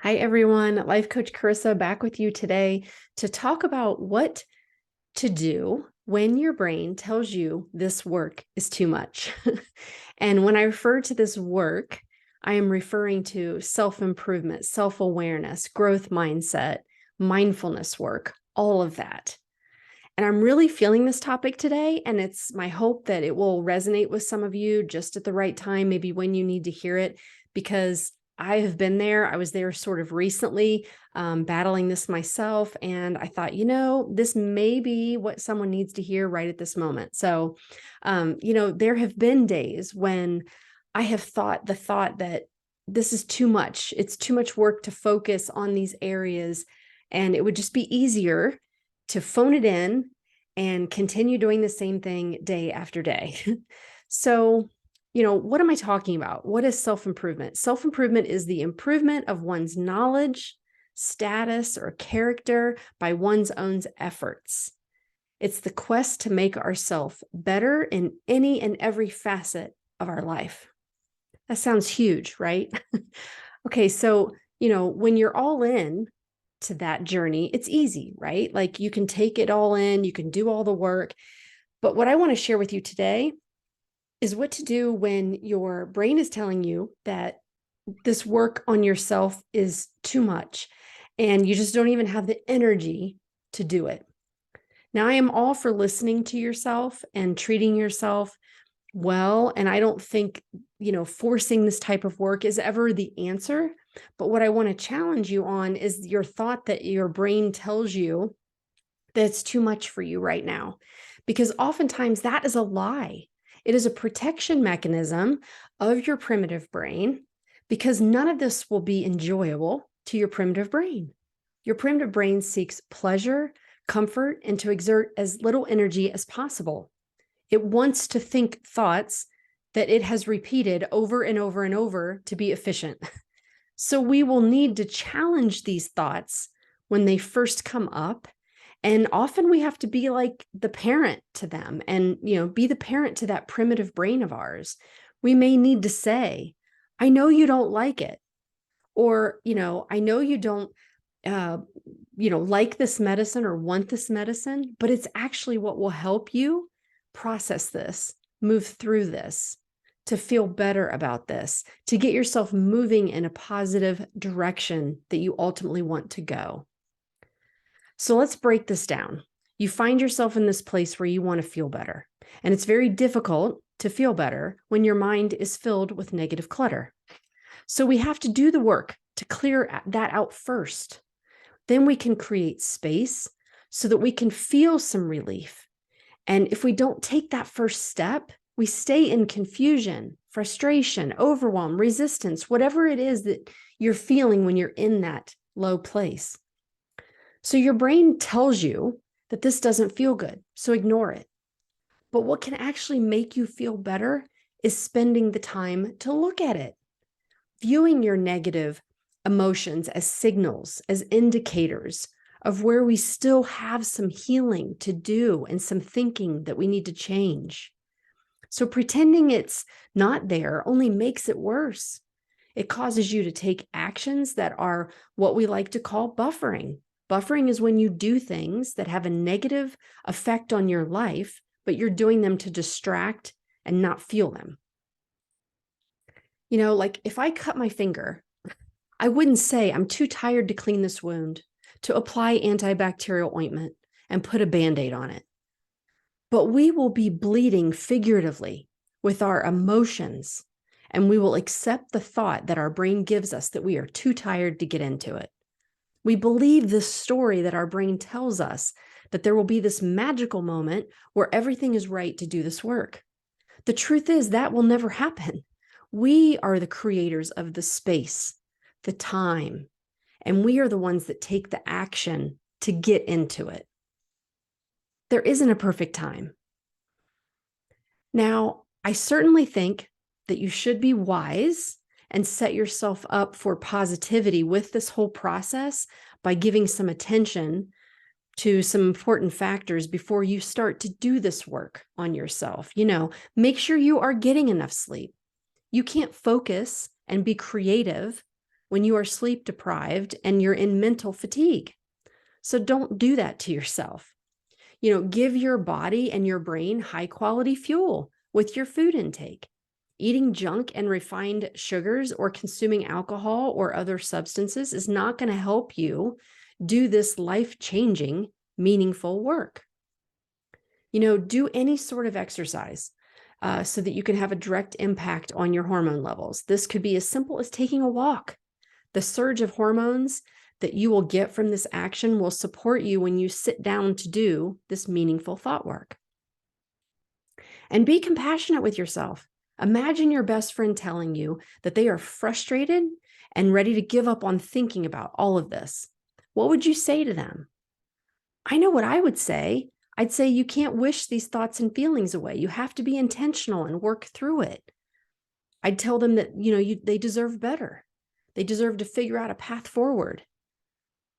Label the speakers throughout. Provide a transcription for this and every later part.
Speaker 1: Hi, everyone. Life Coach Carissa back with you today to talk about what to do when your brain tells you this work is too much. And when I refer to this work, I am referring to self-improvement, self-awareness, growth mindset, mindfulness work, all of that. And I'm really feeling this topic today, and it's my hope that it will resonate with some of you just at the right time, maybe when you need to hear it, because I have been there. I was there sort of recently, battling this myself, and I thought, this may be what someone needs to hear right at this moment. So, there have been days when I have thought the thought that this is too much. It's too much work to focus on these areas, and it would just be easier to phone it in and continue doing the same thing day after day. So, what am I talking about? What is self-improvement? Self-improvement is the improvement of one's knowledge, status, or character by one's own efforts. It's the quest to make ourselves better in any and every facet of our life. That sounds huge, right? Okay, so, when you're all in to that journey, it's easy, right? Like you can take it all in, you can do all the work. But what I want to share with you today is what to do when your brain is telling you that this work on yourself is too much and you just don't even have the energy to do it. Now, I am all for listening to yourself and treating yourself well. And I don't think, forcing this type of work is ever the answer. But what I want to challenge you on is your thought that your brain tells you that it's too much for you right now. Because oftentimes that is a lie. It is a protection mechanism of your primitive brain, because none of this will be enjoyable to your primitive brain. Your primitive brain seeks pleasure, comfort, and to exert as little energy as possible. It wants to think thoughts that it has repeated over and over and over to be efficient. So we will need to challenge these thoughts when they first come up. And often we have to be like the parent to them and, be the parent to that primitive brain of ours. We may need to say, I know you don't like it. Or, I know you don't, like this medicine or want this medicine, but it's actually what will help you process this, move through this, to feel better about this, to get yourself moving in a positive direction that you ultimately want to go. So let's break this down. You find yourself in this place where you want to feel better. And it's very difficult to feel better when your mind is filled with negative clutter. So we have to do the work to clear that out first. Then we can create space so that we can feel some relief. And if we don't take that first step, we stay in confusion, frustration, overwhelm, resistance, whatever it is that you're feeling when you're in that low place. So your brain tells you that this doesn't feel good, so ignore it. But what can actually make you feel better is spending the time to look at it, viewing your negative emotions as signals, as indicators of where we still have some healing to do and some thinking that we need to change. So pretending it's not there only makes it worse. It causes you to take actions that are what we like to call buffering. Buffering is when you do things that have a negative effect on your life, but you're doing them to distract and not feel them. Like if I cut my finger, I wouldn't say I'm too tired to clean this wound, to apply antibacterial ointment and put a Band-Aid on it. But we will be bleeding figuratively with our emotions, and we will accept the thought that our brain gives us that we are too tired to get into it. We believe this story that our brain tells us that there will be this magical moment where everything is right to do this work. The truth is that will never happen. We are the creators of the space, the time, and we are the ones that take the action to get into it. There isn't a perfect time. Now, I certainly think that you should be wise and set yourself up for positivity with this whole process by giving some attention to some important factors before you start to do this work on yourself. Make sure you are getting enough sleep. You can't focus and be creative when you are sleep deprived and you're in mental fatigue. So don't do that to yourself. Give your body and your brain high quality fuel with your food intake. Eating junk and refined sugars or consuming alcohol or other substances is not going to help you do this life-changing, meaningful work. Do any sort of exercise so that you can have a direct impact on your hormone levels. This could be as simple as taking a walk. The surge of hormones that you will get from this action will support you when you sit down to do this meaningful thought work. And be compassionate with yourself. Imagine your best friend telling you that they are frustrated and ready to give up on thinking about all of this. What would you say to them? I know what I would say. I'd say you can't wish these thoughts and feelings away. You have to be intentional and work through it. I'd tell them that, they deserve better. They deserve to figure out a path forward.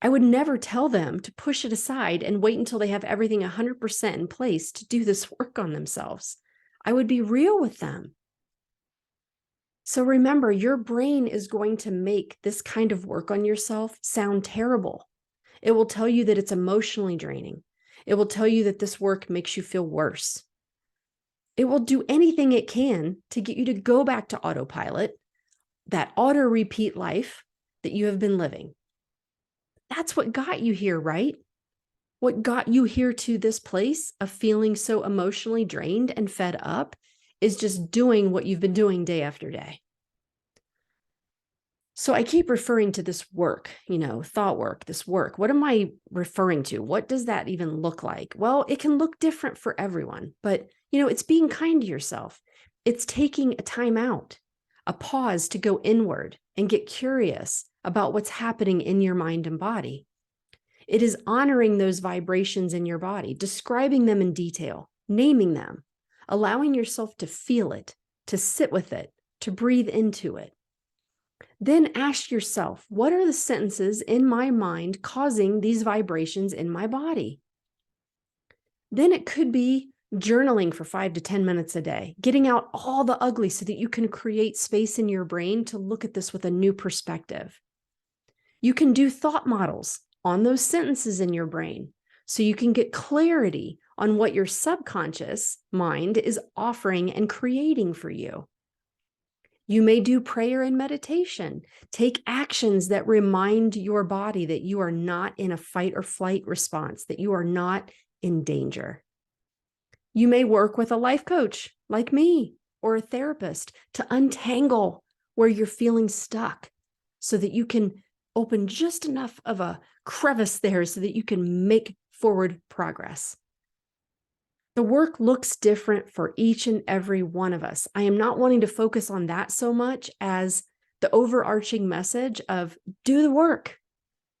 Speaker 1: I would never tell them to push it aside and wait until they have everything 100% in place to do this work on themselves. I would be real with them. So remember, your brain is going to make this kind of work on yourself sound terrible. It will tell you that it's emotionally draining. It will tell you that this work makes you feel worse. It will do anything it can to get you to go back to autopilot, that auto repeat life that you have been living. That's what got you here, right? What got you here to this place of feeling so emotionally drained and fed up is just doing what you've been doing day after day. So I keep referring to this work, thought work, this work. What am I referring to? What does that even look like? Well, it can look different for everyone, but it's being kind to yourself. It's taking a time out, a pause to go inward and get curious about what's happening in your mind and body. It is honoring those vibrations in your body, describing them in detail, naming them, allowing yourself to feel it, to sit with it, to breathe into it. Then ask yourself, what are the sentences in my mind causing these vibrations in my body? Then it could be journaling for 5 to 10 minutes a day, getting out all the ugly so that you can create space in your brain to look at this with a new perspective. You can do thought models on those sentences in your brain so you can get clarity on what your subconscious mind is offering and creating for you. You may do prayer and meditation. Take actions that remind your body that you are not in a fight or flight response, that you are not in danger. You may work with a life coach like me or a therapist to untangle where you're feeling stuck so that you can open just enough of a crevice there so that you can make forward progress. The work looks different for each and every one of us. I am not wanting to focus on that so much as the overarching message of do the work.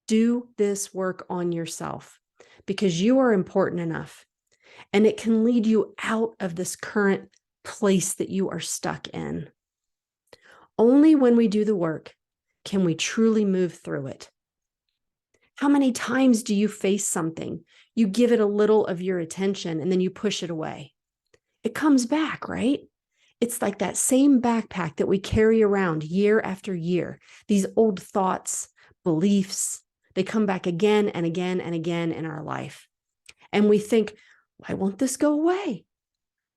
Speaker 1: Do this work on yourself because you are important enough, and it can lead you out of this current place that you are stuck in. Only when we do the work can we truly move through it. How many times do you face something? You give it a little of your attention and then you push it away. It comes back, right? It's like that same backpack that we carry around year after year. These old thoughts, beliefs, they come back again and again and again in our life. And we think, why won't this go away?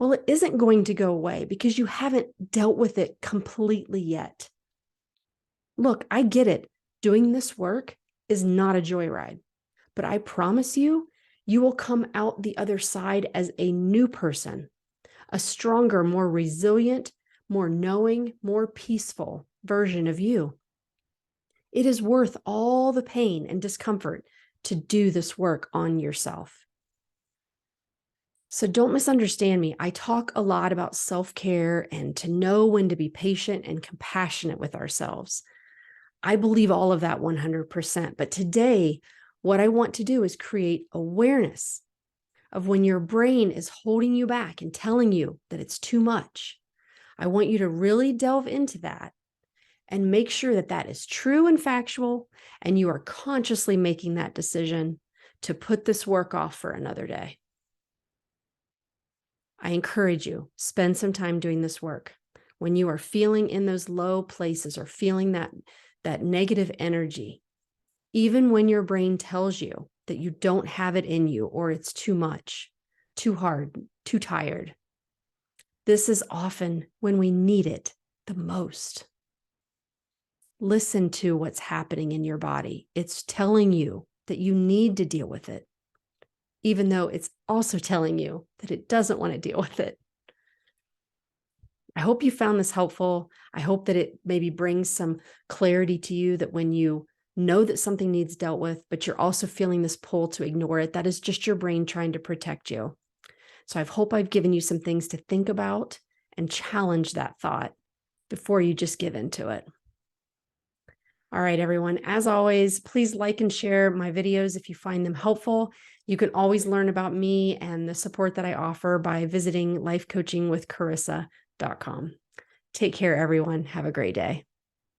Speaker 1: Well, it isn't going to go away because you haven't dealt with it completely yet. Look, I get it. Doing this work is not a joyride, but I promise you, you will come out the other side as a new person, a stronger, more resilient, more knowing, more peaceful version of you. It is worth all the pain and discomfort to do this work on yourself. So don't misunderstand me. I talk a lot about self-care and to know when to be patient and compassionate with ourselves. I believe all of that 100%. But today, what I want to do is create awareness of when your brain is holding you back and telling you that it's too much. I want you to really delve into that and make sure that that is true and factual, and you are consciously making that decision to put this work off for another day. I encourage you, spend some time doing this work. When you are feeling in those low places or feeling that that negative energy, even when your brain tells you that you don't have it in you or it's too much, too hard, too tired. This is often when we need it the most. Listen to what's happening in your body. It's telling you that you need to deal with it, even though it's also telling you that it doesn't want to deal with it. I hope you found this helpful. I hope that it maybe brings some clarity to you, that when you know that something needs dealt with, but you're also feeling this pull to ignore it, that is just your brain trying to protect you. So I hope I've given you some things to think about and challenge that thought before you just give into it. All right, everyone. As always, please like and share my videos if you find them helpful. You can always learn about me and the support that I offer by visiting lifecoachingwithcarissa.com. Take care, everyone. Have a great day.